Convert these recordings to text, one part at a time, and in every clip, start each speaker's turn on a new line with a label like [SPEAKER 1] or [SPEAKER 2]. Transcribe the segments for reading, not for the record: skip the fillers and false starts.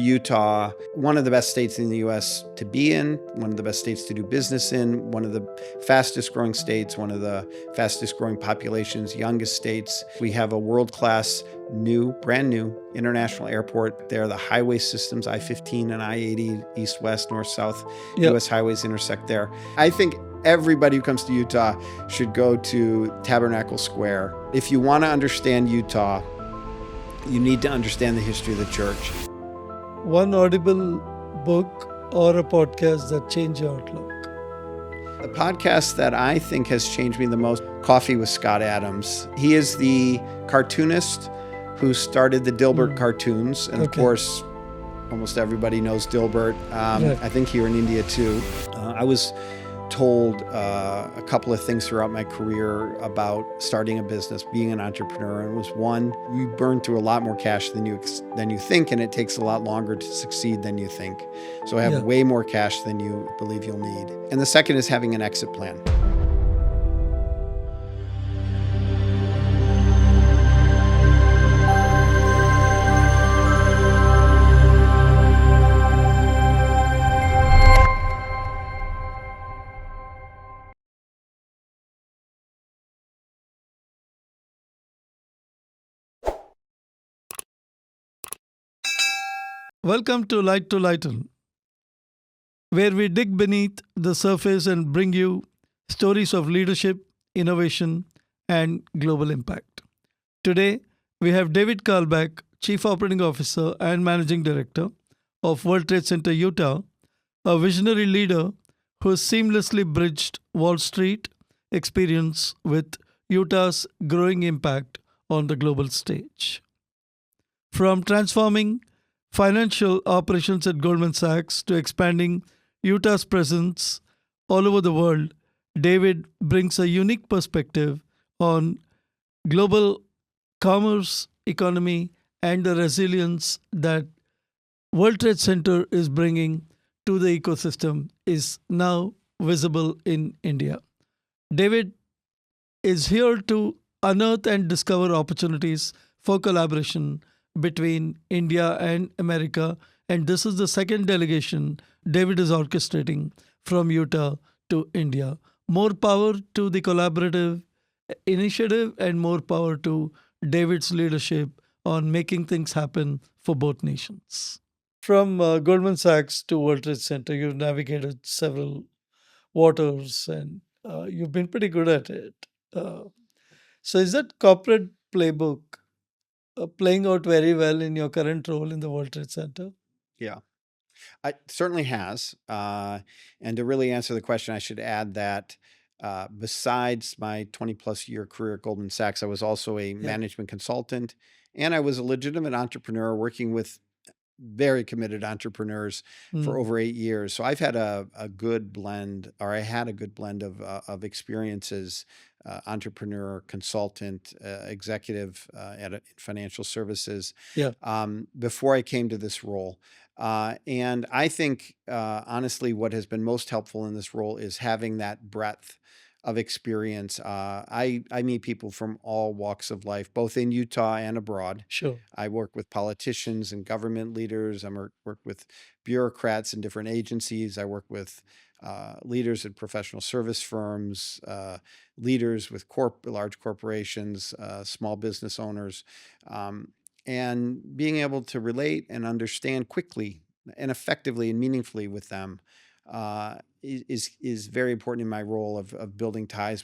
[SPEAKER 1] Utah, one of the best states in the U.S. to be in, one of the best states to do business in, one of the fastest growing states, one of the fastest growing populations, youngest states. We have a world-class brand new international airport there. The highway systems, I-15 and I-80, east-west, north-south, U.S. highways intersect there. I think everybody who comes to Utah should go to Tabernacle Square. If you want to understand Utah, you need to understand the history of the church.
[SPEAKER 2] One audible book or a podcast that changed your outlook?
[SPEAKER 1] The podcast that I think has changed me the most, Coffee with Scott Adams. He is the cartoonist who started the Dilbert cartoons. And of course, almost everybody knows Dilbert. I think here in India too. I was told a couple of things throughout my career about starting a business, being an entrepreneur. And it was one, you burn through a lot more cash than you think, and it takes a lot longer to succeed than you think. So I have way more cash than you believe you'll need. And the second is having an exit plan.
[SPEAKER 2] Welcome to Lighten, where we dig beneath the surface and bring you stories of leadership, innovation, and global impact. Today, we have David Carlebach, Chief Operating Officer and Managing Director of World Trade Center Utah, a visionary leader who has seamlessly bridged Wall Street experience with Utah's growing impact on the global stage. From transforming financial operations at Goldman Sachs to expanding Utah's presence all over the world, David brings a unique perspective on global commerce, economy, and the resilience that World Trade Center is bringing to the ecosystem is now visible in India. David is here to unearth and discover opportunities for collaboration between India and America, and this is the second delegation David is orchestrating from Utah to India. More power to the collaborative initiative and more power to David's leadership on making things happen for both nations. From Goldman Sachs to World Trade Center, you've navigated several waters and you've been pretty good at it. So is that corporate playbook playing out very well in your current role in the World Trade Center?
[SPEAKER 1] Yeah, it certainly has. And to really answer the question, I should add that besides my 20 plus year career at Goldman Sachs, I was also a management consultant, and I was a legitimate entrepreneur working with very committed entrepreneurs for over 8 years. So I've had a good blend, or I had a good blend of experiences, entrepreneur, consultant, executive at financial services before I came to this role. And I think, honestly, what has been most helpful in this role is having that breadth of experience. I meet people from all walks of life, both in Utah and abroad.
[SPEAKER 2] Sure.
[SPEAKER 1] I work with politicians and government leaders. I work with bureaucrats in different agencies. I work with leaders at professional service firms, leaders with large corporations, small business owners, and being able to relate and understand quickly and effectively and meaningfully with them is very important in my role of building ties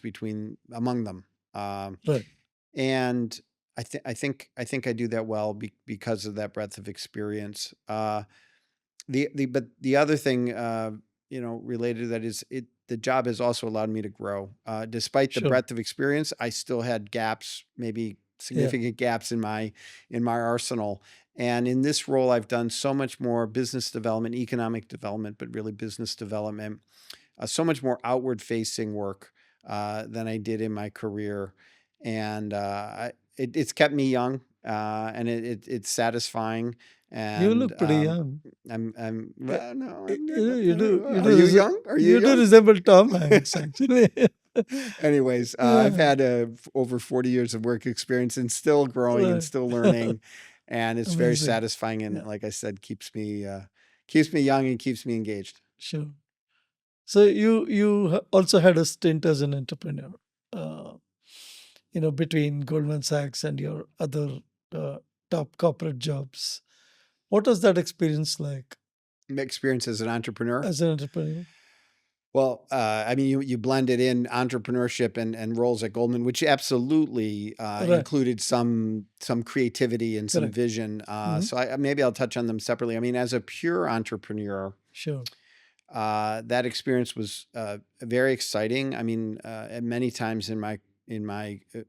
[SPEAKER 1] among them.
[SPEAKER 2] Right.
[SPEAKER 1] And I think I do that well because of that breadth of experience. But the other thing related to that is the job has also allowed me to grow. Despite the breadth of experience, I still had gaps, maybe significant gaps in my arsenal. And in this role, I've done so much more business development, economic development, but really business development, so much more outward-facing work than I did in my career. And it's kept me young, and it's satisfying. And
[SPEAKER 2] you look pretty young.
[SPEAKER 1] Well, no.
[SPEAKER 2] You do.
[SPEAKER 1] Are you young? Are you young?
[SPEAKER 2] You do resemble Tom Hanks, actually.
[SPEAKER 1] Anyways, I've had over 40 years of work experience and still growing and still learning. and it's very
[SPEAKER 2] Amazing.
[SPEAKER 1] satisfying. And
[SPEAKER 2] Yeah,
[SPEAKER 1] like I said, keeps me young and keeps me engaged.
[SPEAKER 2] sure. So you also had a stint as an entrepreneur, uh, between Goldman Sachs and your other uh, top corporate jobs. What was that experience like
[SPEAKER 1] Experience as an entrepreneur.
[SPEAKER 2] as an entrepreneur?
[SPEAKER 1] Well, I mean, you blended in entrepreneurship and roles at Goldman, which absolutely
[SPEAKER 2] Right.
[SPEAKER 1] included some creativity and some
[SPEAKER 2] Correct.
[SPEAKER 1] vision.
[SPEAKER 2] Hmm.
[SPEAKER 1] So maybe I'll touch on them separately. I mean, as a pure entrepreneur,
[SPEAKER 2] Sure.
[SPEAKER 1] that experience was very exciting. I mean, at many times in my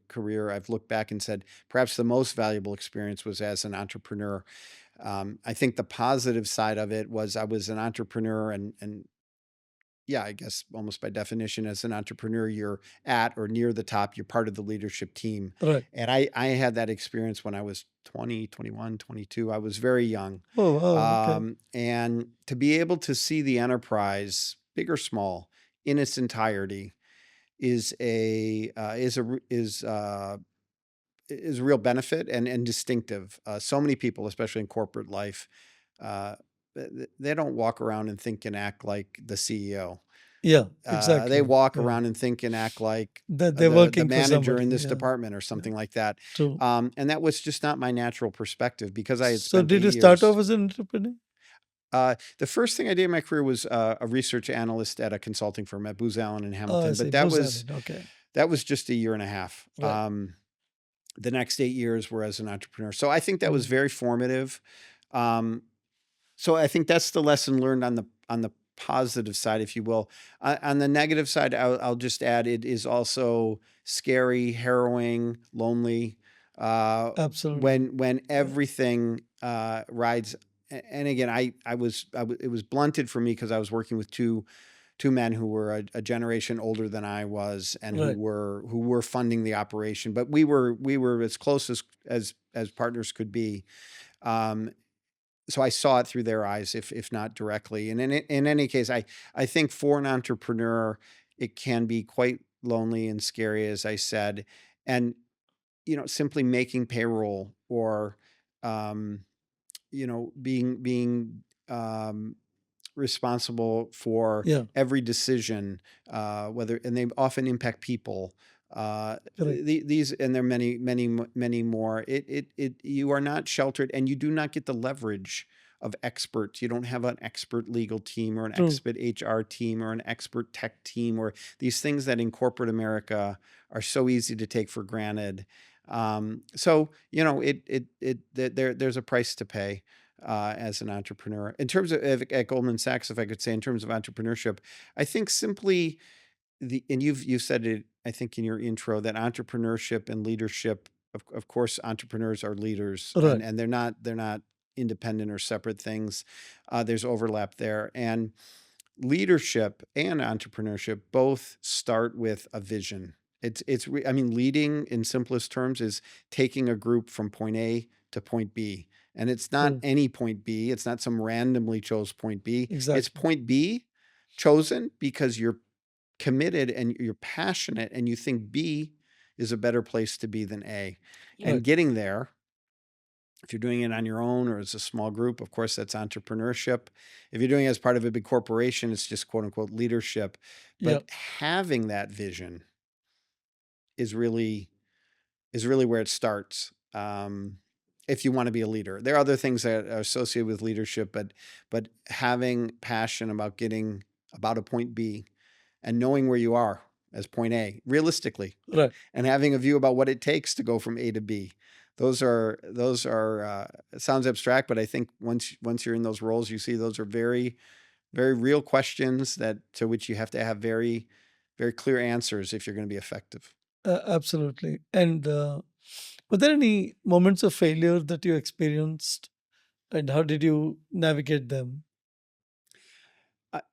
[SPEAKER 1] career, I've looked back and said perhaps the most valuable experience was as an entrepreneur. I think the positive side of it was I was an entrepreneur, and yeah, I guess almost by definition, as an entrepreneur, you're at or near the top, you're part of the leadership team.
[SPEAKER 2] Right.
[SPEAKER 1] And I had that experience when I was 20, 21, 22. I was very young.
[SPEAKER 2] Oh, wow. Okay.
[SPEAKER 1] And to be able to see the enterprise, big or small, in its entirety is a real benefit and distinctive. So many people, especially in corporate life, uh, they don't walk around and think and act like the CEO.
[SPEAKER 2] Yeah,
[SPEAKER 1] They
[SPEAKER 2] exactly.
[SPEAKER 1] walk
[SPEAKER 2] Yeah.
[SPEAKER 1] around and think and act like
[SPEAKER 2] That they're
[SPEAKER 1] the
[SPEAKER 2] working for
[SPEAKER 1] manager
[SPEAKER 2] somebody.
[SPEAKER 1] in this
[SPEAKER 2] Yeah.
[SPEAKER 1] department or
[SPEAKER 2] Yeah.
[SPEAKER 1] something like that.
[SPEAKER 2] True.
[SPEAKER 1] And that was just not my natural perspective because I had
[SPEAKER 2] So
[SPEAKER 1] spent
[SPEAKER 2] did
[SPEAKER 1] 8
[SPEAKER 2] you start off
[SPEAKER 1] years.
[SPEAKER 2] as an entrepreneur?
[SPEAKER 1] The first thing I did in my career was a research analyst at a consulting firm at Booz Allen in
[SPEAKER 2] Oh, I
[SPEAKER 1] Hamilton,
[SPEAKER 2] see.
[SPEAKER 1] but that
[SPEAKER 2] Booz
[SPEAKER 1] was
[SPEAKER 2] Allen. Okay.
[SPEAKER 1] that was just a year and a half.
[SPEAKER 2] Right.
[SPEAKER 1] The next 8 years were as an entrepreneur. So I think that was very formative. Um, so I think that's the lesson learned on the positive side, if you will. On the negative side, I'll just add it is also scary, harrowing, lonely.
[SPEAKER 2] Absolutely.
[SPEAKER 1] When
[SPEAKER 2] Yeah.
[SPEAKER 1] everything rides, and again, it was blunted for me because I was working with two men who were a generation older than I was, and
[SPEAKER 2] Right.
[SPEAKER 1] who were funding the operation. But we were as close as partners could be. Um, so I saw it through their eyes, if not directly. And in any case, I think for an entrepreneur, it can be quite lonely and scary, as I said, and simply making payroll or um, being responsible for
[SPEAKER 2] Yeah.
[SPEAKER 1] every decision, and they often impact people.
[SPEAKER 2] Correct.
[SPEAKER 1] These, and there are many, many, many more. You are not sheltered, and you do not get the leverage of experts. You don't have an expert legal team or an
[SPEAKER 2] True.
[SPEAKER 1] expert HR team or an expert tech team, or these things that in corporate America are so easy to take for granted. So there's a price to pay as an entrepreneur. In terms of at Goldman Sachs, if I could say, in terms of entrepreneurship, I think simply and you've said it, I think in your intro, that entrepreneurship and leadership, of course, entrepreneurs are leaders,
[SPEAKER 2] Right.
[SPEAKER 1] and they're not independent or separate things. There's overlap there, and leadership and entrepreneurship both start with a vision. I mean, leading in simplest terms is taking a group from point A to point B. And it's not
[SPEAKER 2] True.
[SPEAKER 1] any point B. It's not some randomly chose point B. It's
[SPEAKER 2] Exactly.
[SPEAKER 1] point B chosen because you're committed and you're passionate and you think B is a better place to be than A. And
[SPEAKER 2] Right.
[SPEAKER 1] getting there, if you're doing it on your own or as a small group, of course, that's entrepreneurship. If you're doing it as part of a big corporation, it's just quote unquote leadership.
[SPEAKER 2] Yeah.
[SPEAKER 1] But having that vision is really where it starts. If you want to be a leader, there are other things that are associated with leadership, but having passion about getting about a point B and knowing where you are as point A realistically,
[SPEAKER 2] Right.
[SPEAKER 1] and having a view about what it takes to go from A to B. Those are it sounds abstract, but I think once you're in those roles, you see those are very, very real questions to which you have to have very, very clear answers if you're going to be effective.
[SPEAKER 2] Absolutely. And were there any moments of failure that you experienced, and how did you navigate them?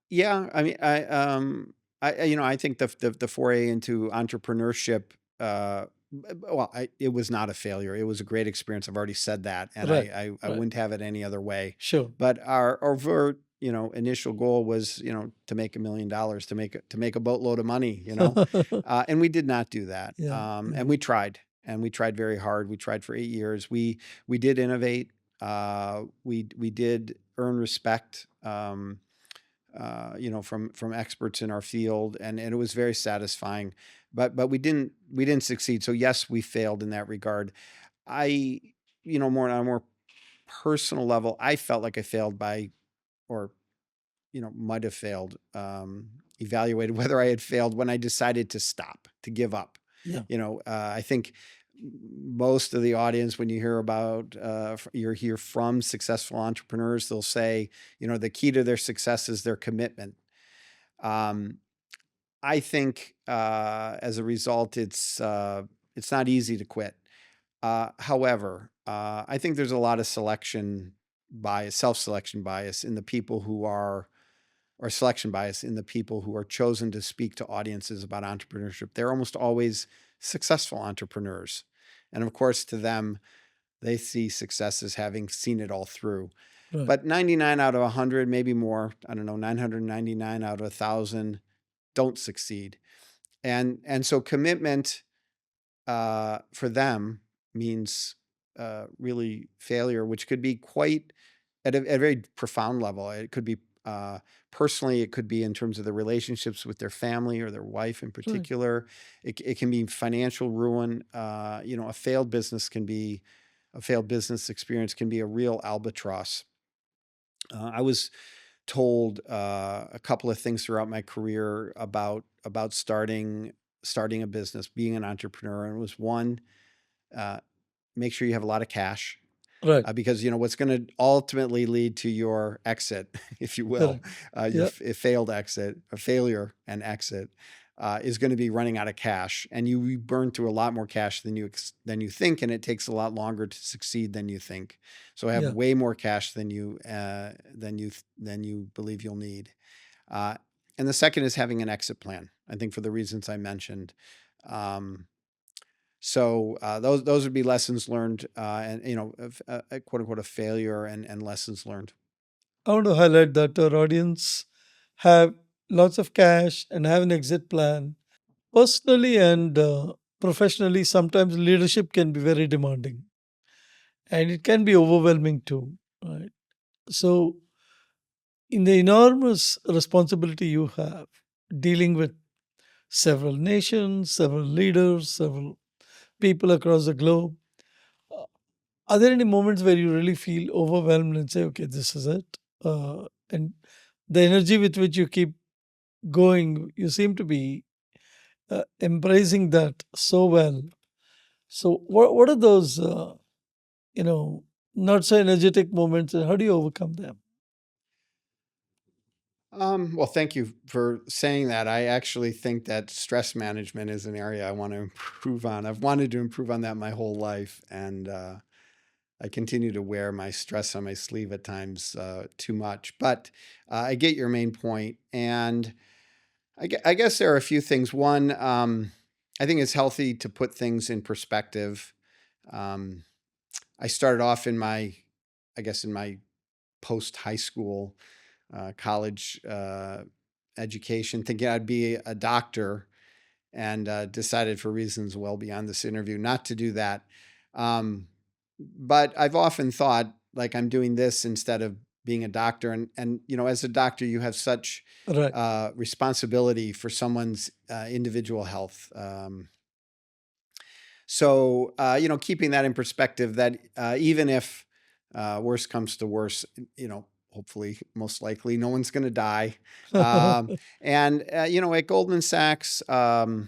[SPEAKER 1] Yeah, I mean, I think the foray into entrepreneurship, well, it was not a failure. It was a great experience. I've already said that, and
[SPEAKER 2] Right.
[SPEAKER 1] I
[SPEAKER 2] Right.
[SPEAKER 1] wouldn't have it any other way.
[SPEAKER 2] Sure.
[SPEAKER 1] But our overt, initial goal was, to make $1 million, to make a boatload of money, and we did not do that.
[SPEAKER 2] Yeah.
[SPEAKER 1] And we tried, and we tried very hard. We tried for 8 years. We did innovate. We did earn respect, from experts in our field, and it was very satisfying. But we didn't succeed. So yes, we failed in that regard. I, more on a more personal level, I felt like I failed by, or might have failed, evaluated whether I had failed when I decided to stop, to give up.
[SPEAKER 2] Yeah.
[SPEAKER 1] I think most of the audience, when you hear from successful entrepreneurs, they'll say, the key to their success is their commitment. I think as a result, it's not easy to quit. However, I think there's a lot of self-selection bias in the people who are, or selection bias in the people who are chosen to speak to audiences about entrepreneurship. They're almost always successful entrepreneurs. And of course, to them, they see success as having seen it all through.
[SPEAKER 2] Right.
[SPEAKER 1] But 99 out of 100, maybe more, I don't know, 999 out of 1,000 don't succeed. And so commitment for them means really failure, which could be quite at a very profound level. It could be personally, it could be in terms of the relationships with their family or their wife in particular. It can be financial ruin. A failed business experience can be a real albatross. I was told a couple of things throughout my career about starting a business, being an entrepreneur, and it was one, make sure you have a lot of cash.
[SPEAKER 2] Right.
[SPEAKER 1] Because what's going to ultimately lead to your exit, if you will, your failed exit, a failure and exit, is going to be running out of cash, and you burn through a lot more cash than you think, and it takes a lot longer to succeed than you think. So have way more cash than you believe you'll need. And the second is having an exit plan. I think for the reasons I mentioned. So those would be lessons learned, and quote unquote a failure and lessons learned.
[SPEAKER 2] I want to highlight that our audience have lots of cash and have an exit plan. Personally and professionally, sometimes leadership can be very demanding, and it can be overwhelming too. Right. So, in the enormous responsibility you have dealing with several nations, several leaders, several people across the globe, uh, are there any moments where you really feel overwhelmed and say, okay, this is it? And the energy with which you keep going, you seem to be embracing that so well. So, what are those, not so energetic moments, and how do you overcome them?
[SPEAKER 1] Well, thank you for saying that. I actually think that stress management is an area I want to improve on. I've wanted to improve on that my whole life, and I continue to wear my stress on my sleeve at times too much. But I get your main point, and I guess there are a few things. One, I think it's healthy to put things in perspective. I started off in my post high school, college education, thinking I'd be a doctor, and decided for reasons well beyond this interview not to do that. But I've often thought like I'm doing this instead of being a doctor, and as a doctor, you have such
[SPEAKER 2] Right.
[SPEAKER 1] responsibility for someone's individual health. So keeping that in perspective, that even if worse comes to worse, hopefully, most likely, no one's going to die. And at Goldman Sachs, I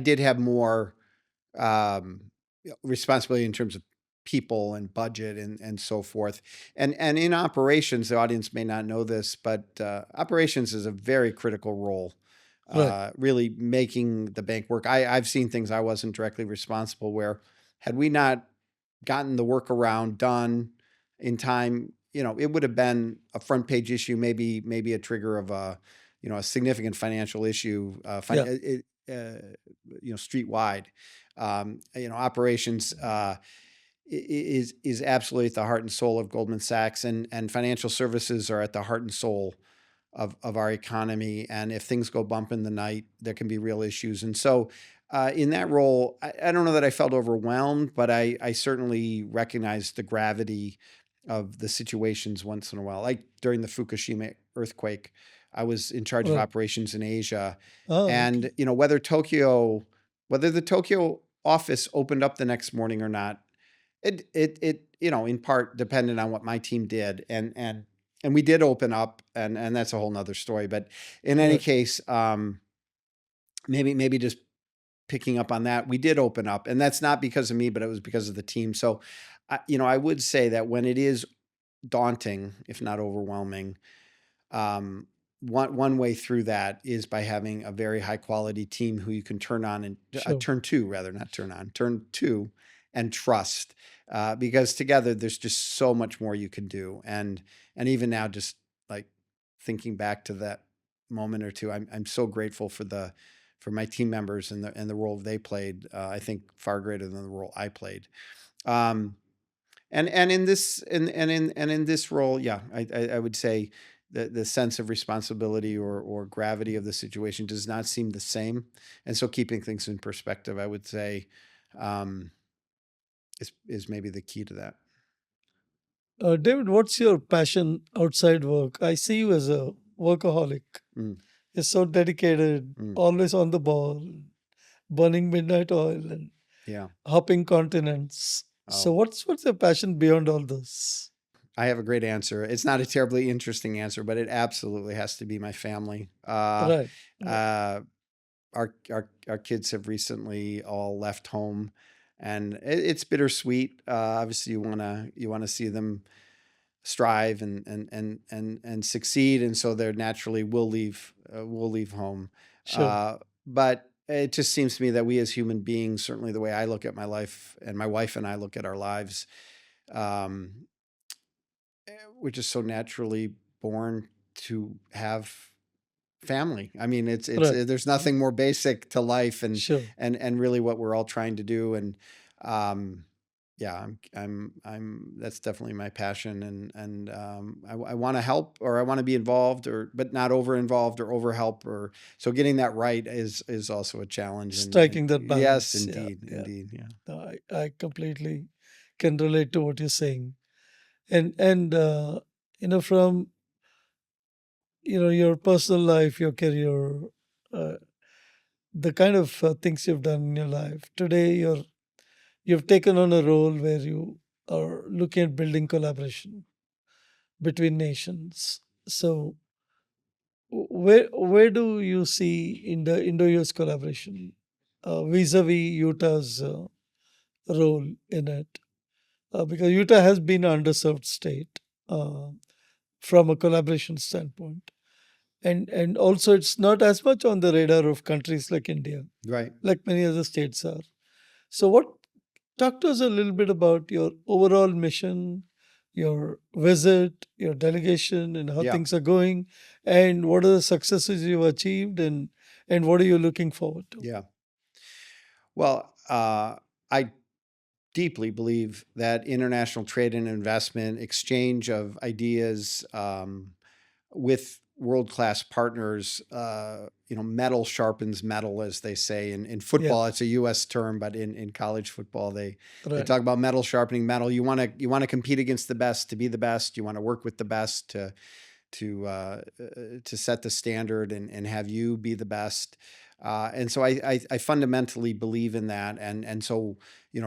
[SPEAKER 1] did have more responsibility in terms of people and budget and so forth. And in operations, the audience may not know this, but operations is a very critical role.
[SPEAKER 2] Right.
[SPEAKER 1] Really making the bank work. I've seen things I wasn't directly responsible where, had we not gotten the workaround done in time, it would have been a front page issue, maybe a trigger of a significant financial issue, street-wide. Operations is absolutely at the heart and soul of Goldman Sachs, and financial services are at the heart and soul of our economy. And if things go bump in the night, there can be real issues. And so In that role, I don't know that I felt overwhelmed, but I certainly recognized the gravity of the situations once in a while. Like during the Fukushima earthquake, I was in charge of
[SPEAKER 2] Right.
[SPEAKER 1] operations in Asia,
[SPEAKER 2] Okay.
[SPEAKER 1] and whether the Tokyo office opened up the next morning or not, it in part depended on what my team did, and we did open up, and that's a whole nother story. But in any
[SPEAKER 2] Right.
[SPEAKER 1] case, maybe just picking up on that, we did open up, and that's not because of me, but it was because of the team. So, I would say that when it is daunting, if not overwhelming, um, one way through that is by having a very high quality team who you can turn on and
[SPEAKER 2] Sure.
[SPEAKER 1] turn to, rather, not turn on, turn to, and trust, because together there's just so much more you can do. And even now, just like thinking back to that moment or two, I'm so grateful for my team members and the role they played. I think far greater than the role I played. Um, and in this and in this role, yeah, I would say the sense of responsibility or gravity of the situation does not seem the same. And so keeping things in perspective, I would say, um, is maybe the key to that.
[SPEAKER 2] David, what's your passion outside work? I see you as a workaholic.
[SPEAKER 1] Mm,
[SPEAKER 2] You're so dedicated,
[SPEAKER 1] mm,
[SPEAKER 2] always on the ball, burning midnight oil and
[SPEAKER 1] yeah.
[SPEAKER 2] hopping continents. So
[SPEAKER 1] Oh,
[SPEAKER 2] what's your passion beyond all this?
[SPEAKER 1] I have a great answer. It's not a terribly interesting answer, but it absolutely has to be my family.
[SPEAKER 2] Right. Right.
[SPEAKER 1] Uh, our kids have recently all left home, and it's bittersweet. Obviously, you wanna see them strive and succeed, and so they're naturally will leave home.
[SPEAKER 2] Sure.
[SPEAKER 1] Uh, but it just seems to me that we as human beings, certainly the way I look at my life and my wife and I look at our lives, um, we're just so naturally born to have family. I mean, it's
[SPEAKER 2] Right.
[SPEAKER 1] there's nothing more basic to life, and
[SPEAKER 2] Sure.
[SPEAKER 1] and really what we're all trying to do. And um, yeah, I'm that's definitely my passion, and I want to help, or I want to be involved, or but not over involved or over help, or so getting that right is also a challenge. And
[SPEAKER 2] Striking that
[SPEAKER 1] yes,
[SPEAKER 2] balance. Yeah.
[SPEAKER 1] indeed,
[SPEAKER 2] Yeah.
[SPEAKER 1] indeed, yeah,
[SPEAKER 2] No, I completely can relate to what you're saying. And from your personal life, your career, uh, the kind of things you've done in your life. Today you've taken on a role where you are looking at building collaboration between nations. So where do you see in the Indo-US collaboration vis-a-vis Utah's role in it? Because Utah has been an underserved state uh, from a collaboration standpoint, and also it's not as much on the radar of countries like India,
[SPEAKER 1] right,
[SPEAKER 2] like many other states are. So, talk to us a little bit about your overall mission, your visit, your delegation, and how
[SPEAKER 1] yeah,
[SPEAKER 2] things are going, and what are the successes you've achieved, and what are you looking forward to?
[SPEAKER 1] yeah. Well, I deeply believe that international trade and investment, exchange of ideas, with world-class partners, metal sharpens metal, as they say. In
[SPEAKER 2] Yeah,
[SPEAKER 1] football, it's a U.S. term, but in college football, they
[SPEAKER 2] right.
[SPEAKER 1] talk about metal sharpening metal. You want to compete against the best to be the best. You want to work with the best to set the standard and have you be the best. And so I fundamentally believe in that. And so,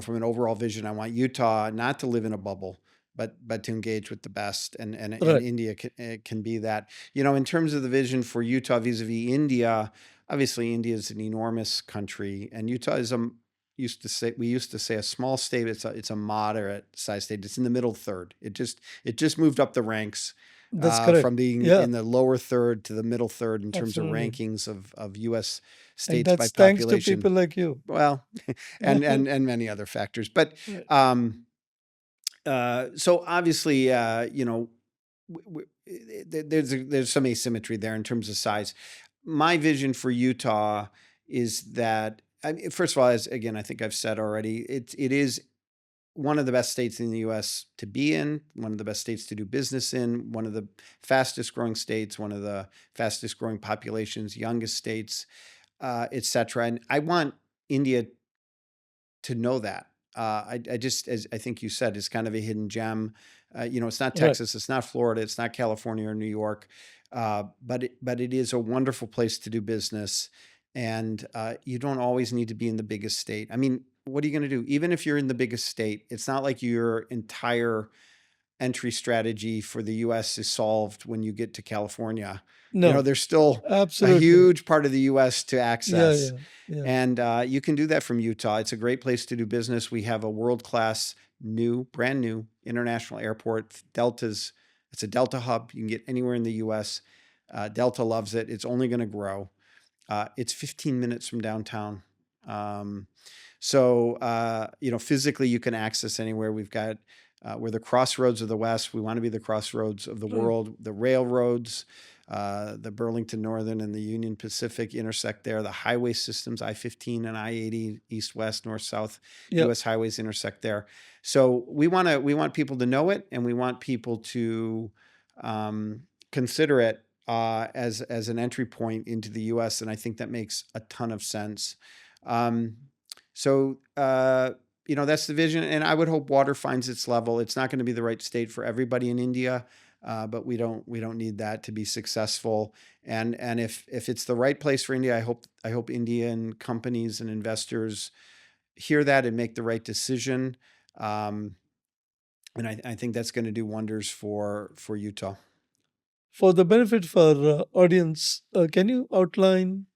[SPEAKER 1] from an overall vision, I want Utah not to live in a bubble, but to engage with the best. And
[SPEAKER 2] Right.
[SPEAKER 1] India can be that. In terms of the vision for Utah vis-a-vis India, obviously India is an enormous country, and Utah is we used to say a small state. It's a moderate size state. It's in the middle third. It just moved up the ranks,
[SPEAKER 2] That's
[SPEAKER 1] from
[SPEAKER 2] correct.
[SPEAKER 1] being
[SPEAKER 2] Yeah,
[SPEAKER 1] in the lower third to the middle third in terms of
[SPEAKER 2] absolutely.
[SPEAKER 1] rankings of U.S.
[SPEAKER 2] And
[SPEAKER 1] states by
[SPEAKER 2] that's thanks to people
[SPEAKER 1] population.
[SPEAKER 2] like you.
[SPEAKER 1] Well, and many other factors. But
[SPEAKER 2] Right.
[SPEAKER 1] so obviously, there's some asymmetry there in terms of size. My vision for Utah is that, first of all, as again I think I've said already, it is one of the best states in the U.S. to be in, one of the best states to do business in, one of the fastest growing states, one of the fastest growing populations, youngest states, et cetera. And I want India to know that. I just, as I think you said, it's kind of a hidden gem. It's not
[SPEAKER 2] Right.
[SPEAKER 1] Texas, it's not Florida, it's not California or New York, but it is a wonderful place to do business, and you don't always need to be in the biggest state. I mean, what are you going to do? Even if you're in the biggest state, it's not like your entire entry strategy for the US is solved when you get to California.
[SPEAKER 2] No,
[SPEAKER 1] There's still a
[SPEAKER 2] absolutely.
[SPEAKER 1] huge part of the US to
[SPEAKER 2] Yeah,
[SPEAKER 1] access.
[SPEAKER 2] yeah, yeah.
[SPEAKER 1] And you can do that from Utah. It's a great place to do business. We have a world-class, brand new international airport. It's a Delta hub. You can get anywhere in the US. Delta loves it. It's only going to grow. It's 15 minutes from downtown. Um, physically you can access anywhere. We're the crossroads of the West. We want to be the crossroads of the
[SPEAKER 2] Right.
[SPEAKER 1] world. The railroads, the Burlington Northern and the Union Pacific intersect there. The highway systems, I-15 and I-80, east, west, north, south,
[SPEAKER 2] Yeah.
[SPEAKER 1] U.S. highways intersect there. So we want people to know it, and we want people to consider it as an entry point into the U.S. And I think that makes a ton of sense. Um, so, that's the vision, and I would hope water finds its level. It's not going to be the right state for everybody in India, but we don't need that to be successful. And if it's the right place for India, I hope Indian companies and investors hear that and make the right decision. Um, and I think that's going to do wonders for Utah.
[SPEAKER 2] For the benefit of our audience, can you outline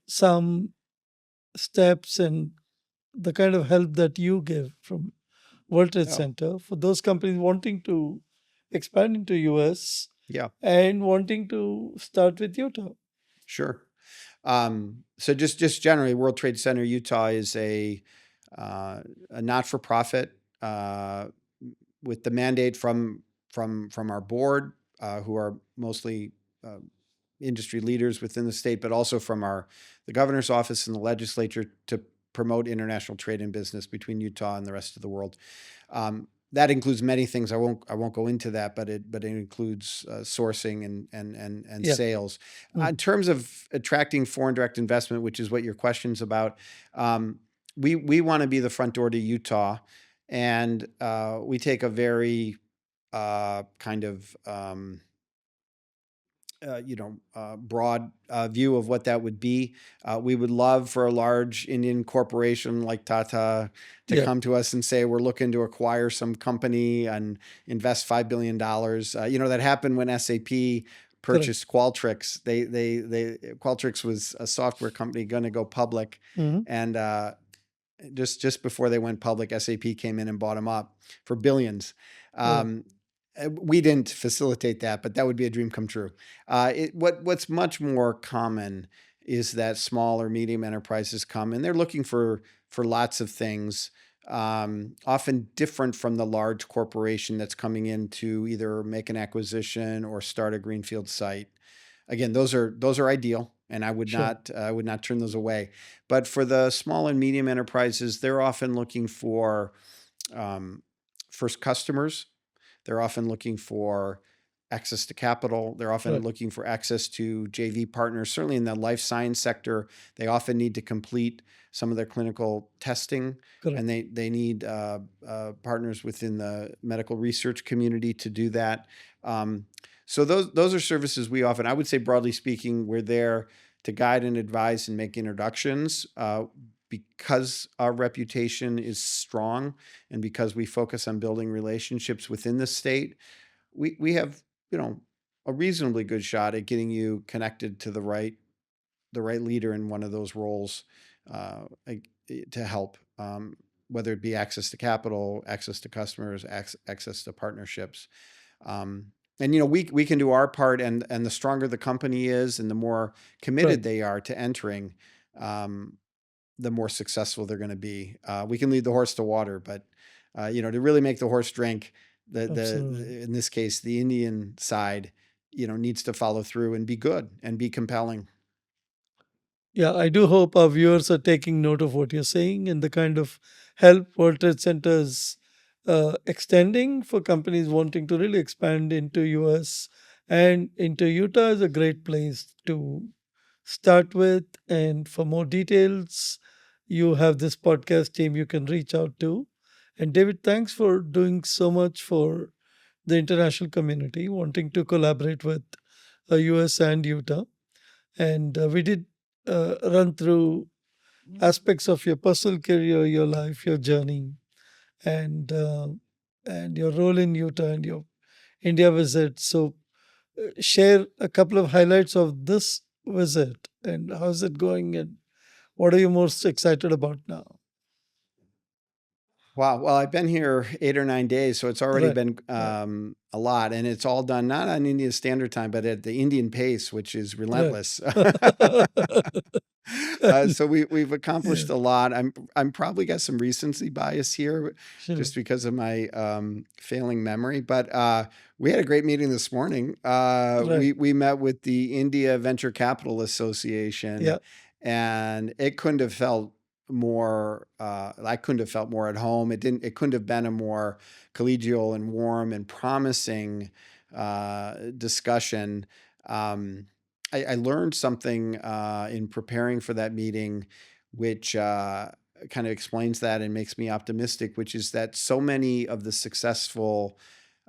[SPEAKER 2] some steps and the kind of help that you give from World Trade
[SPEAKER 1] Oh,
[SPEAKER 2] Center for those companies wanting to expand into US
[SPEAKER 1] yeah,
[SPEAKER 2] and wanting to start with Utah?
[SPEAKER 1] sure. So just generally, World Trade Center Utah is a not-for-profit with the mandate from our board, who are mostly uh, industry leaders within the state, but also from the governor's office and the legislature to promote international trade and business between Utah and the rest of the world. That includes many things. I won't go into that, but it includes sourcing and
[SPEAKER 2] Yeah.
[SPEAKER 1] sales. In
[SPEAKER 2] Mm.
[SPEAKER 1] terms of attracting foreign direct investment, which is what your question's about, we want to be the front door to Utah, and we take a very kind of broad view of what that would be. We would love for a large Indian corporation like Tata to
[SPEAKER 2] Yeah.
[SPEAKER 1] come to us and say, we're looking to acquire some company and invest $5 billion. That happened when SAP
[SPEAKER 2] Correct.
[SPEAKER 1] purchased Qualtrics. Qualtrics was a software company going to go public.
[SPEAKER 2] Hmm.
[SPEAKER 1] And just before they went public, SAP came in and bought them up for billions.
[SPEAKER 2] Right.
[SPEAKER 1] We didn't facilitate that, but that would be a dream come true. What's much more common is that small or medium enterprises come and they're looking for lots of things, often different from the large corporation that's coming in to either make an acquisition or start a greenfield site. Again, those are ideal, and I would
[SPEAKER 2] Sure.
[SPEAKER 1] not turn those away. But for the small and medium enterprises, they're often looking for first customers. They're often looking for access to capital. They're often
[SPEAKER 2] Right.
[SPEAKER 1] looking for access to JV partners. Certainly in the life science sector, they often need to complete some of their clinical testing,
[SPEAKER 2] Correct.
[SPEAKER 1] and they need partners within the medical research community to do that. So those are services we often, I would say broadly speaking, we're there to guide and advise and make introductions. Because our reputation is strong and because we focus on building relationships within the state, we have a reasonably good shot at getting you connected to the right leader in one of those roles, to help, whether it be access to capital, access to customers, access to partnerships. And we can do our part, and the stronger the company is and the more committed
[SPEAKER 2] Right.
[SPEAKER 1] they are to entering, the more successful they're going to be. We can lead the horse to water, but to really make the horse drink,
[SPEAKER 2] Absolutely.
[SPEAKER 1] in this case, the Indian side, needs to follow through and be good and be compelling.
[SPEAKER 2] Yeah, I do hope our viewers are taking note of what you're saying and the kind of help World Trade Center is extending for companies wanting to really expand into US and into Utah is a great place to start with. And for more details, you have this podcast team you can reach out to. And David, thanks for doing so much for the international community, wanting to collaborate with US and Utah. And we did run through aspects of your personal career, your life, your journey, and your role in Utah and your India visit. So, share a couple of highlights of this visit and how's it going, and what are you most excited about now?
[SPEAKER 1] Wow. Well, I've been here 8 or 9 days, so it's already
[SPEAKER 2] Right,
[SPEAKER 1] been
[SPEAKER 2] right,
[SPEAKER 1] a lot, and it's all done not on Indian Standard Time, but at the Indian pace, which is
[SPEAKER 2] right.
[SPEAKER 1] relentless.
[SPEAKER 2] And-
[SPEAKER 1] We've
[SPEAKER 2] yeah,
[SPEAKER 1] accomplished a lot. I'm probably got some recency bias here,
[SPEAKER 2] sure.
[SPEAKER 1] just because of my failing memory. But we had a great meeting this morning.
[SPEAKER 2] Right.
[SPEAKER 1] We met with the India Venture Capital Association,
[SPEAKER 2] Yeah,
[SPEAKER 1] and it couldn't have felt more. I couldn't have felt more at home. It didn't. It couldn't have been a more collegial and warm and promising discussion. Um, I learned something in preparing for that meeting, which kind of explains that and makes me optimistic, which is that so many of the successful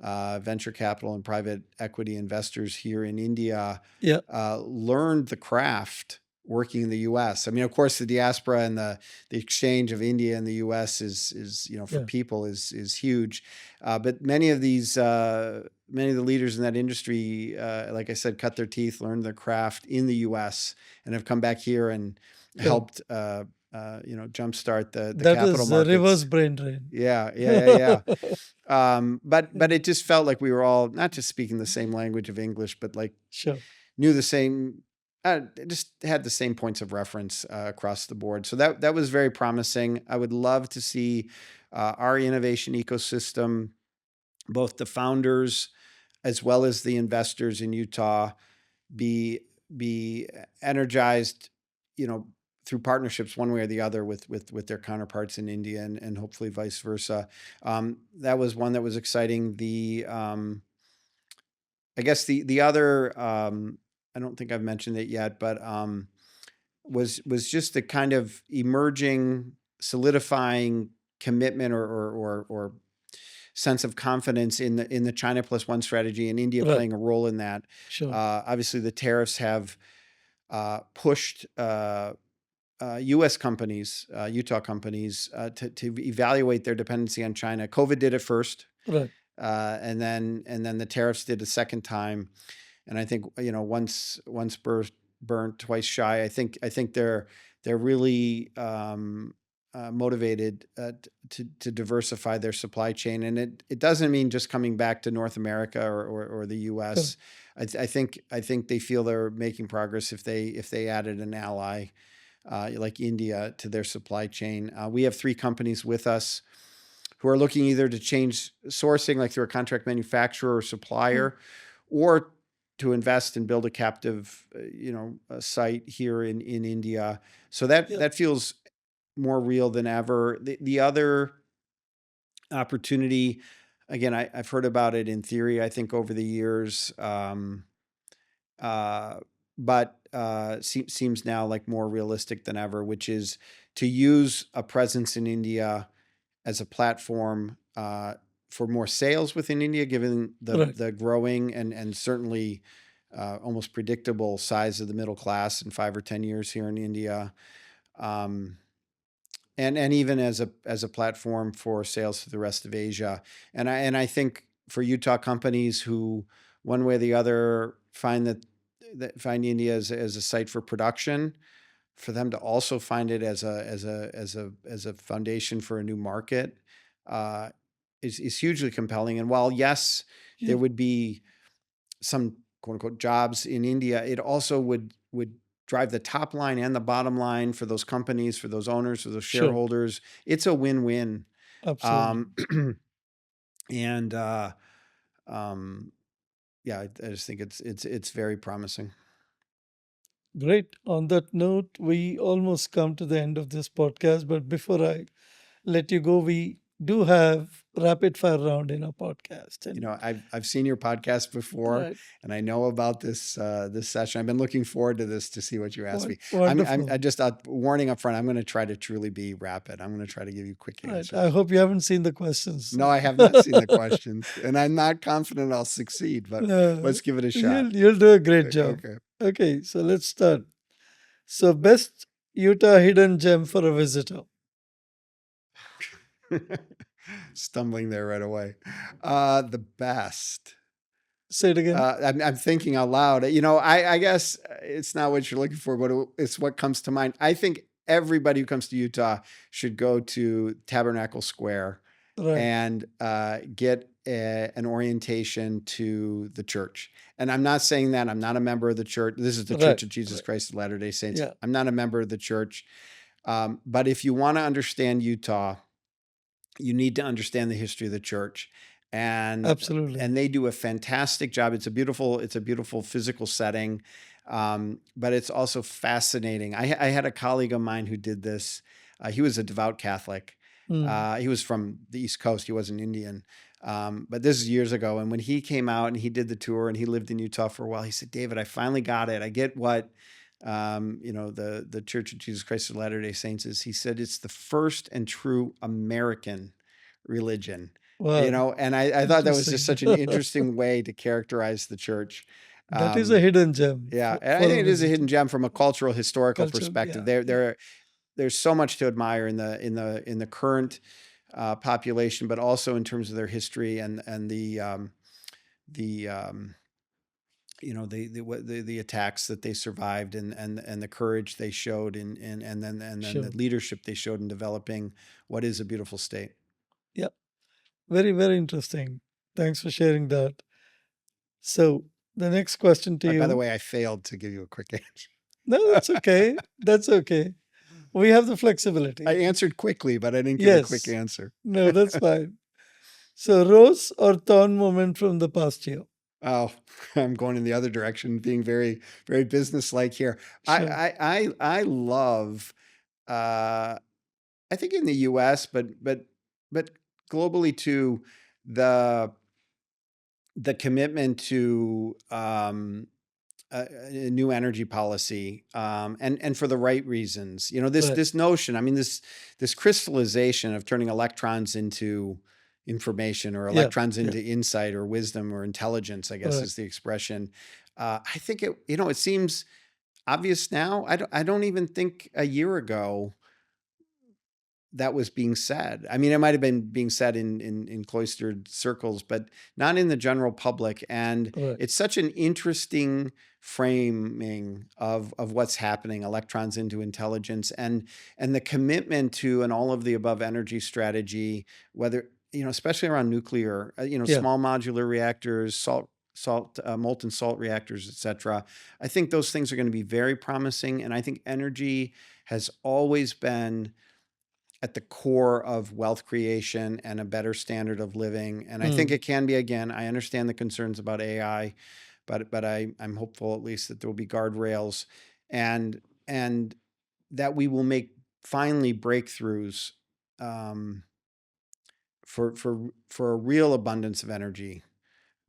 [SPEAKER 1] venture capital and private equity investors here in India
[SPEAKER 2] yeah,
[SPEAKER 1] learned the craft working in the U.S. I mean, of course, the diaspora and the exchange of India and the U.S. is for
[SPEAKER 2] yeah.
[SPEAKER 1] people is huge, but many of the leaders in that industry, like I said, cut their teeth, learned their craft in the U.S. and have come back here and
[SPEAKER 2] Correct.
[SPEAKER 1] helped jumpstart the
[SPEAKER 2] That
[SPEAKER 1] capital
[SPEAKER 2] is a reverse
[SPEAKER 1] markets.
[SPEAKER 2] brain drain.
[SPEAKER 1] Yeah, yeah, yeah, yeah. But it just felt like we were all not just speaking the same language of English, but like
[SPEAKER 2] Sure.
[SPEAKER 1] knew the same, just had the same points of reference across the board. So that was very promising. I would love to see our innovation ecosystem, both the founders as well as the investors in Utah, be be energized, you know, through partnerships one way or the other with their counterparts in India and hopefully vice versa. That was one that was exciting. I guess the other I don't think I've mentioned it yet, but was just the kind of emerging, solidifying commitment or sense of confidence in the China plus one strategy, and India
[SPEAKER 2] Right.
[SPEAKER 1] playing a role in that.
[SPEAKER 2] Sure.
[SPEAKER 1] Obviously, the tariffs have pushed U.S. companies, Utah companies, to evaluate their dependency on China. COVID did it first,
[SPEAKER 2] Right.
[SPEAKER 1] and then the tariffs did a second time. And I think once burnt, twice shy. I think they're really motivated to diversify their supply chain, and it doesn't mean just coming back to North America or the
[SPEAKER 2] Correct.
[SPEAKER 1] U.S. I think they feel they're making progress if they added an ally like India to their supply chain. We have 3 companies with us who are looking either to change sourcing, like through a contract manufacturer or
[SPEAKER 2] Hmm.
[SPEAKER 1] supplier, or to invest and build a captive, a site here in India. So that
[SPEAKER 2] Yeah.
[SPEAKER 1] that feels more real than ever. The other opportunity, again, I've heard about it in theory, I think over the years, uh, but seems now like more realistic than ever, which is to use a presence in India as a platform for more sales within India, given the
[SPEAKER 2] Right.
[SPEAKER 1] the growing and certainly almost predictable size of the middle class in 5 or 10 years here in India, um, and even as a platform for sales to the rest of Asia. And I think for Utah companies who, one way or the other, find India as a site for production, for them to also find it as a foundation for a new market uh, is hugely compelling. And while yes,
[SPEAKER 2] Yeah.
[SPEAKER 1] there would be some quote unquote jobs in India, it also would drive the top line and the bottom line for those companies, for those owners, for those
[SPEAKER 2] Sure.
[SPEAKER 1] shareholders. It's a win-win.
[SPEAKER 2] Absolutely.
[SPEAKER 1] Um, and um, yeah, I just think it's very promising.
[SPEAKER 2] Great. On that note, we almost come to the end of this podcast. But before I let you go, we do have rapid fire round in our podcast. And
[SPEAKER 1] I've seen your podcast before,
[SPEAKER 2] right,
[SPEAKER 1] and I know about this this session. I've been looking forward to this to see what you ask me.
[SPEAKER 2] wonderful.
[SPEAKER 1] I just warning up front. I'm going to try to truly be rapid. I'm going to try to give you quick
[SPEAKER 2] Right.
[SPEAKER 1] answers.
[SPEAKER 2] I hope you haven't seen the questions.
[SPEAKER 1] No, I have not seen the questions, and I'm not confident I'll succeed. But let's give it a shot.
[SPEAKER 2] You'll do a great job.
[SPEAKER 1] Okay.
[SPEAKER 2] Okay, so let's start. So, best Utah hidden gem for a visitor.
[SPEAKER 1] Stumbling there right away. The best.
[SPEAKER 2] Say it again.
[SPEAKER 1] I'm thinking out loud. I guess it's not what you're looking for, but it's what comes to mind. I think everybody who comes to Utah should go to Tabernacle Square
[SPEAKER 2] Right.
[SPEAKER 1] and get an orientation to the church. And I'm not saying that I'm not a member of the church. This is the
[SPEAKER 2] Right.
[SPEAKER 1] Church of Jesus Christ of Latter-day Saints.
[SPEAKER 2] Yeah.
[SPEAKER 1] I'm not a member of the church. But if you want to understand Utah, you need to understand the history of the church. And
[SPEAKER 2] Absolutely.
[SPEAKER 1] And they do a fantastic job. It's a beautiful physical setting. But it's also fascinating. I had a colleague of mine who did this. He was a devout Catholic. He was from the East Coast. He wasn't Indian. But this is years ago. And when he came out and he did the tour and he lived in Utah for a while, he said, David, I finally got it. I get what, the Church of Jesus Christ of Latter-day Saints is. He said, it's the first and true American religion.
[SPEAKER 2] Wow.
[SPEAKER 1] And I thought that was just such an interesting way to characterize the church.
[SPEAKER 2] That is a hidden gem.
[SPEAKER 1] Yeah. And I think it is a hidden gem from a cultural, historical perspective.
[SPEAKER 2] Yeah.
[SPEAKER 1] There's so much to admire in the current population, but also in terms of their history and the attacks that they survived and the courage they showed and then the leadership they showed in developing what is a beautiful state.
[SPEAKER 2] Yep. Very, very interesting. Thanks for sharing that. So the next question to you.
[SPEAKER 1] By the way, I failed to give you a quick answer.
[SPEAKER 2] No, that's okay. That's okay. We have the flexibility.
[SPEAKER 1] I answered quickly, but I didn't give a quick answer.
[SPEAKER 2] No, that's fine. So rose or thorn moment from the past year?
[SPEAKER 1] Oh, I'm going in the other direction, being very, very business-like here. Sure. I love, I think in the U.S., but globally too, the commitment to a new energy policy, and for the right reasons. This notion. I mean, this crystallization of turning electrons into information or electrons into insight or wisdom or intelligence, I guess is the expression. I think it seems obvious now. I don't even think a year ago that was being said. I mean, it might have been being said in cloistered circles, but not in the general public. And it's such an interesting framing of what's happening, electrons into intelligence, and the commitment to an all of the above energy strategy, whether, especially around nuclear, small modular reactors, molten salt reactors, et cetera. I think those things are going to be very promising. And I think energy has always been at the core of wealth creation and a better standard of living. And I think it can be again. I understand the concerns about AI, but I'm hopeful at least that there will be guardrails and that we will make finally breakthroughs for a real abundance of energy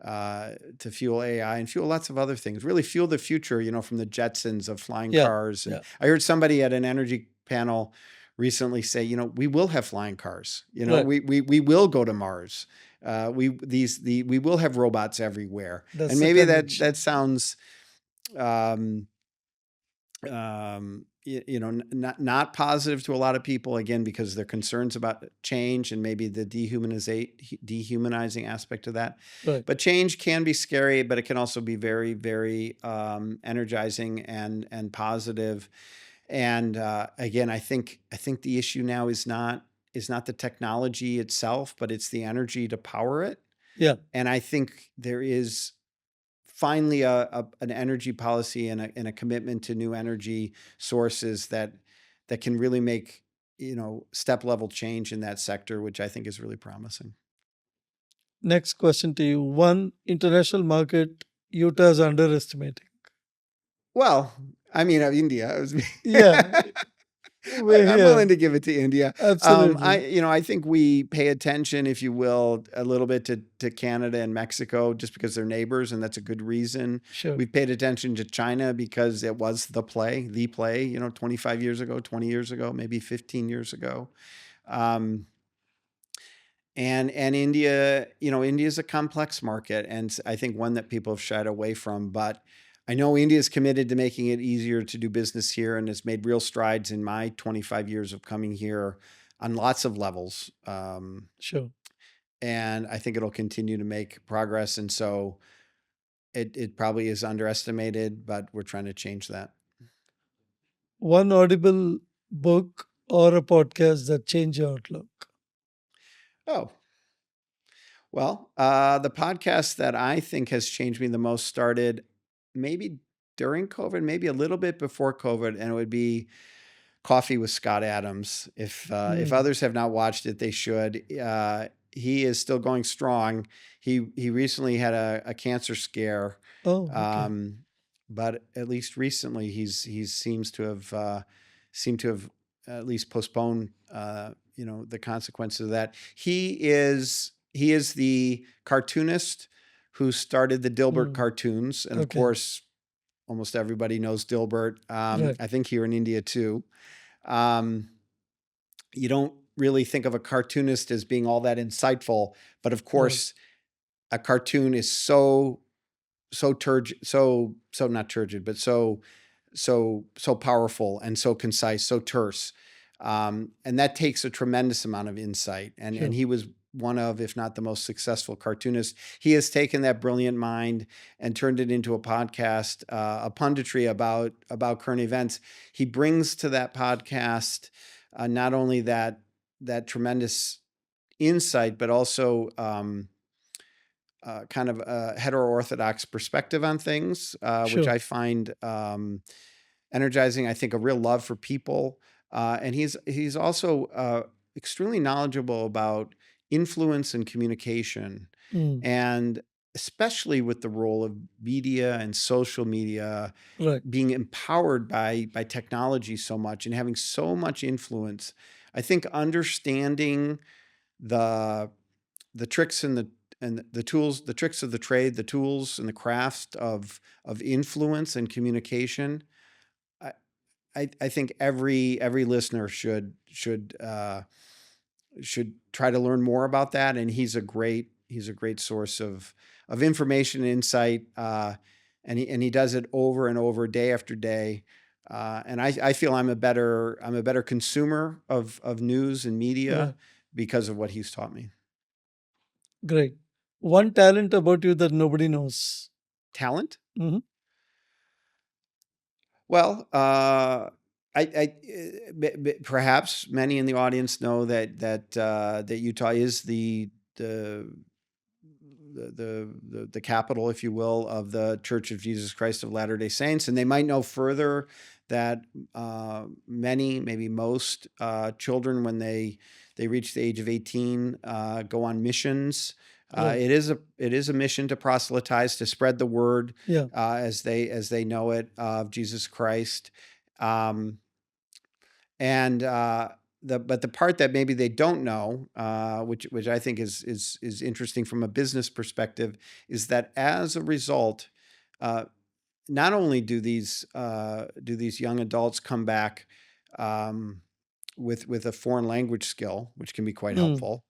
[SPEAKER 1] to fuel AI and fuel lots of other things. Really fuel the future, from the Jetsons of flying cars. And I heard somebody at an energy panel recently say, we will have flying cars. We will go to Mars. We will have robots everywhere. And maybe that sounds not positive to a lot of people, again, because they're concerns about change and maybe the dehumanizing aspect of that. But change can be scary, but it can also be very, very energizing and positive. And again, I think the issue now is not the technology itself, but it's the energy to power it. Yeah. And I think there is finally an energy policy and a commitment to new energy sources that can really make step level change in that sector, which I think is really promising.
[SPEAKER 2] Next question to you: one international market Utah is underestimating.
[SPEAKER 1] Well, I mean, India.
[SPEAKER 2] Yeah. We're
[SPEAKER 1] I'm
[SPEAKER 2] here.
[SPEAKER 1] willing to give it to India.
[SPEAKER 2] Absolutely.
[SPEAKER 1] I think we pay attention, if you will, a little bit to Canada and Mexico just because they're neighbors, and that's a good reason.
[SPEAKER 2] Sure.
[SPEAKER 1] We've paid attention to China because it was the play, 25 years ago, 20 years ago, maybe 15 years ago. Um, and India, India is a complex market, and I think one that people have shied away from. But I know India is committed to making it easier to do business here, and has made real strides in my 25 years of coming here on lots of levels.
[SPEAKER 2] Sure.
[SPEAKER 1] And I think it'll continue to make progress. And so it probably is underestimated, but we're trying to change that.
[SPEAKER 2] One audible book or a podcast that changed your outlook?
[SPEAKER 1] Oh, well, the podcast that I think has changed me the most started maybe during COVID, maybe a little bit before COVID, and it would be Coffee with Scott Adams. If
[SPEAKER 2] Hmm.
[SPEAKER 1] others have not watched it, they should. He is still going strong. He recently had a cancer scare,
[SPEAKER 2] Oh, okay.
[SPEAKER 1] um, but at least recently he seemed to have at least postponed the consequences of that. He is the cartoonist who started the Dilbert
[SPEAKER 2] Hmm.
[SPEAKER 1] cartoons, and of
[SPEAKER 2] Okay.
[SPEAKER 1] course, almost everybody knows Dilbert.
[SPEAKER 2] Right.
[SPEAKER 1] I think here in India too. Um, you don't really think of a cartoonist as being all that insightful, but of
[SPEAKER 2] Right.
[SPEAKER 1] course, a cartoon is so turgid, so not turgid, but so powerful and so concise, so terse, and that takes a tremendous amount of insight. And
[SPEAKER 2] Sure.
[SPEAKER 1] he was one of, if not the most successful cartoonist. He has taken that brilliant mind and turned it into a podcast, a punditry about current events. He brings to that podcast not only that tremendous insight, but also kind of a hetero-orthodox perspective on things, which
[SPEAKER 2] Sure.
[SPEAKER 1] I find energizing. I think a real love for people, and he's also extremely knowledgeable about influence and communication,
[SPEAKER 2] Hmm.
[SPEAKER 1] and especially with the role of media and social media
[SPEAKER 2] Right.
[SPEAKER 1] being empowered by technology so much and having so much influence. I think understanding the the tricks and the tools, the tricks of the trade, the tools and the craft of influence and communication. I I think every listener should try to learn more about that. And he's a great source of information and insight. And he does it over and over, day after day. And I feel I'm a better consumer of news and media
[SPEAKER 2] Right.
[SPEAKER 1] because of what he's taught me.
[SPEAKER 2] Great. One talent about you that nobody knows.
[SPEAKER 1] Talent?
[SPEAKER 2] Hmm.
[SPEAKER 1] Well, perhaps many in the audience know that Utah is the capital, if you will, of the Church of Jesus Christ of Latter-day Saints, and they might know further that many, maybe most children, when they reach the age of 18, go on missions.
[SPEAKER 2] Right.
[SPEAKER 1] It is a mission to proselytize, to spread the word
[SPEAKER 2] Yeah.
[SPEAKER 1] as they know it, of Jesus Christ. Um, and but the part that maybe they don't know, which I think is interesting from a business perspective, is that as a result, uh, not only do these young adults come back um, with a foreign language skill, which can be quite
[SPEAKER 2] Hmm.
[SPEAKER 1] helpful.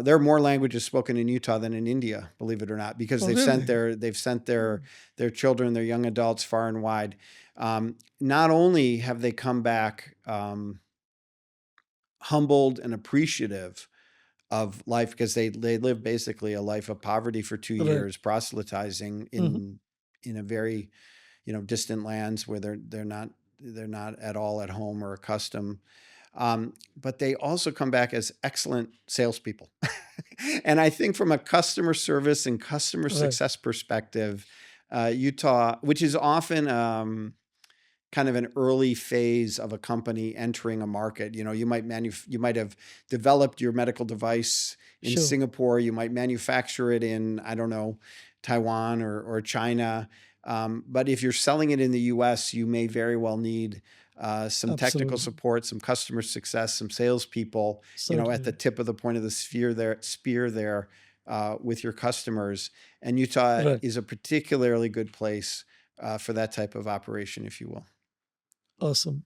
[SPEAKER 1] There are more languages spoken in Utah than in India, believe it or not, because
[SPEAKER 2] Oh,
[SPEAKER 1] they've sent
[SPEAKER 2] really?
[SPEAKER 1] their children, their young adults, far and wide. Not only have they come back humbled and appreciative of life, because they live basically a life of poverty for two
[SPEAKER 2] Right.
[SPEAKER 1] years, proselytizing
[SPEAKER 2] Hmm.
[SPEAKER 1] in a very distant lands where they're not at all at home or accustomed. But they also come back as excellent salespeople. And I think from a customer service and customer
[SPEAKER 2] Right.
[SPEAKER 1] success perspective, Utah, which is often kind of an early phase of a company entering a market. You might have developed your medical device in
[SPEAKER 2] Sure.
[SPEAKER 1] Singapore. You might manufacture it in, I don't know, Taiwan or China. But if you're selling it in the U.S., you may very well need some technical
[SPEAKER 2] Absolutely.
[SPEAKER 1] support, some customer success, some salespeople, at the
[SPEAKER 2] Certainly.
[SPEAKER 1] tip of the point of the spear there with your customers. And Utah
[SPEAKER 2] Right.
[SPEAKER 1] is a particularly good place for that type of operation, if you will.
[SPEAKER 2] Awesome.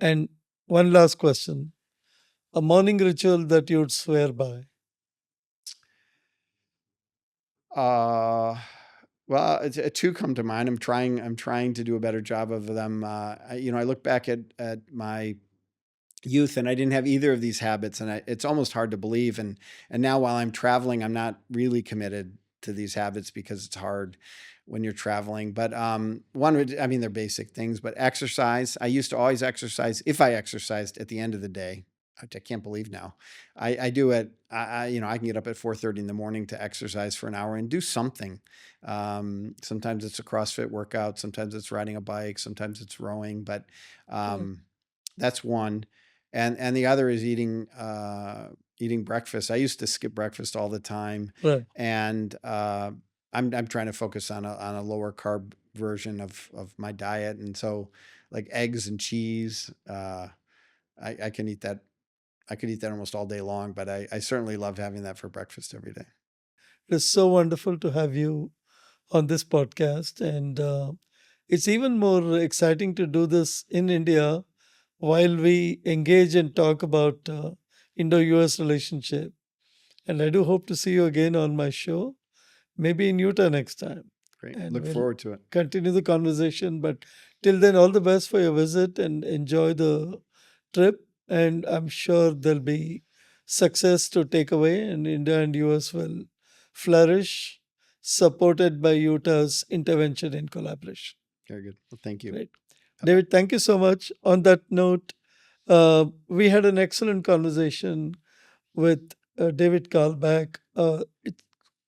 [SPEAKER 2] And one last question. A morning ritual that you would swear by.
[SPEAKER 1] Uh, well, two come to mind. I'm trying to do a better job of them. I look back at my youth and I didn't have either of these habits, and it's almost hard to believe. And now while I'm traveling, I'm not really committed to these habits because it's hard when you're traveling. But they're basic things, but exercise. I used to always exercise if I exercised at the end of the day, which I can't believe now. I do it. I can get up at 4:30 in the morning to exercise for an hour and do something. Sometimes it's a CrossFit workout, sometimes it's riding a bike, sometimes it's rowing, but that's one. And the other is eating breakfast. I used to skip breakfast all the time,
[SPEAKER 2] Right.
[SPEAKER 1] and I'm trying to focus on a lower carb version of my diet, and so like eggs and cheese. I can eat that. I could eat that almost all day long, but I certainly love having that for breakfast every day.
[SPEAKER 2] It is so wonderful to have you on this podcast. And it's even more exciting to do this in India while we engage and talk about Indo-US relationship. And I do hope to see you again on my show, maybe in Utah next time.
[SPEAKER 1] Great.
[SPEAKER 2] And
[SPEAKER 1] Look
[SPEAKER 2] we'll
[SPEAKER 1] forward to it.
[SPEAKER 2] continue the conversation. But till then, all the best for your visit and enjoy the trip. And I'm sure there'll be success to take away, and India and US will flourish, supported by Utah's intervention and collaboration.
[SPEAKER 1] Very good. Well, thank you.
[SPEAKER 2] Great.
[SPEAKER 1] Bye-bye.
[SPEAKER 2] David, thank you so much. On that note, we had an excellent conversation with David Carlebach. It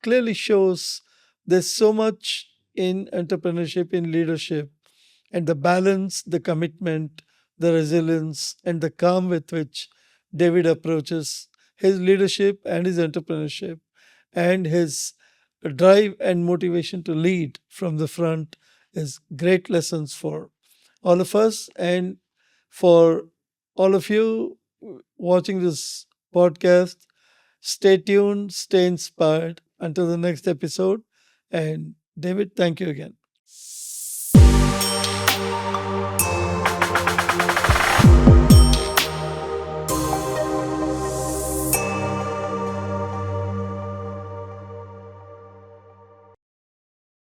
[SPEAKER 2] clearly shows there's so much in entrepreneurship, in leadership, and the balance, the commitment, the resilience, and the calm with which David approaches his leadership and his entrepreneurship and his drive and motivation to lead from the front is great lessons for all of us and for all of you watching this podcast. Stay tuned, stay inspired until the next episode. And David, thank you again.